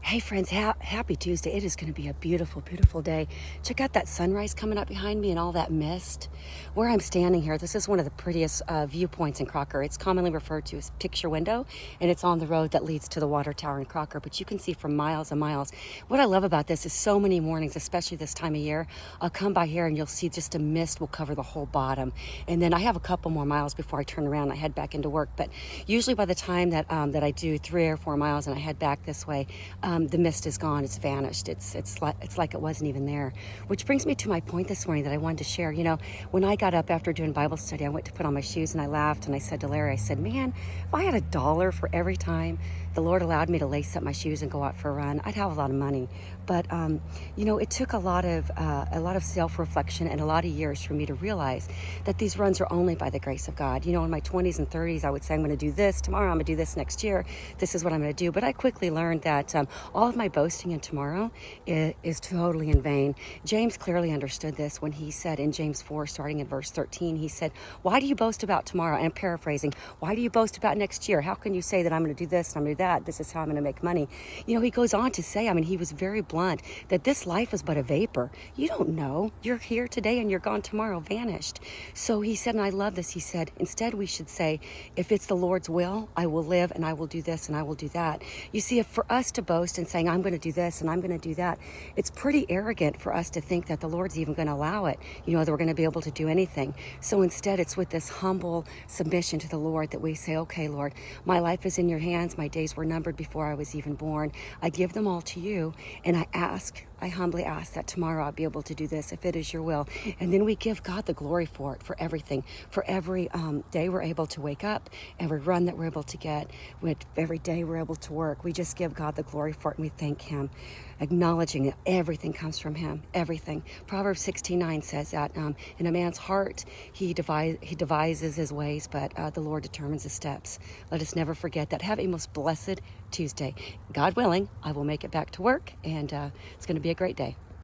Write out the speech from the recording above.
Hey friends, happy Tuesday. It is going to be a beautiful, beautiful day. Check out that sunrise coming up behind me and all that mist. Where I'm standing here, this is one of the prettiest viewpoints in Crocker. It's commonly referred to as picture window, and it's on the road that leads to the water tower in Crocker, but you can see for miles and miles. What I love about this is so many mornings, especially this time of year, I'll come by here and you'll see just a mist will cover the whole bottom. And then I have a couple more miles before I turn around and I head back into work. But usually by the time that I do 3 or 4 miles and I head back this way, the mist is gone. It's vanished. It's like it wasn't even there. Which brings me to my point this morning that I wanted to share. You know, when I got up after doing Bible study, I went to put on my shoes and I laughed and I said to Larry, I said, man, if I had $1 for every time the Lord allowed me to lace up my shoes and go out for a run, I'd have a lot of money. But you know, it took a lot of self-reflection and a lot of years for me to realize that these runs are only by the grace of God. You know, in my 20s and 30s, I would say I'm going to do this tomorrow. I'm going to do this next year. This is what I'm going to do. But I quickly learned that all of my boasting in tomorrow is totally in vain. James clearly understood this when he said in James 4, starting in verse 13, he said, why do you boast about tomorrow? And I'm paraphrasing. Why do you boast about next year? How can you say that I'm going to do this and I'm going to do that? This is how I'm going to make money. You know, he goes on to say, I mean, he was very blunt, that this life is but a vapor. You don't know. You're here today and you're gone tomorrow, vanished. So he said, and I love this, he said, instead we should say, if it's the Lord's will, I will live and I will do this and I will do that. You see, if for us to boast and saying, I'm going to do this and I'm going to do that, it's pretty arrogant for us to think that the Lord's even going to allow it, you know, that we're going to be able to do anything. So instead, it's with this humble submission to the Lord that we say, okay, Lord, my life is in your hands. My days were numbered before I was even born. I give them all to you, and I humbly ask that tomorrow I'll be able to do this if it is your will. And then we give God the glory for it, for everything, for every day we're able to wake up, every run that we're able to get, with every day we're able to work. We just give God the glory for it and we thank him, acknowledging that everything comes from him, everything. Proverbs 16:9 says that in a man's heart, he devises his ways, but the Lord determines his steps. Let us never forget that. Have a most blessed Tuesday. God willing, I will make it back to work, and it's going to be a great day.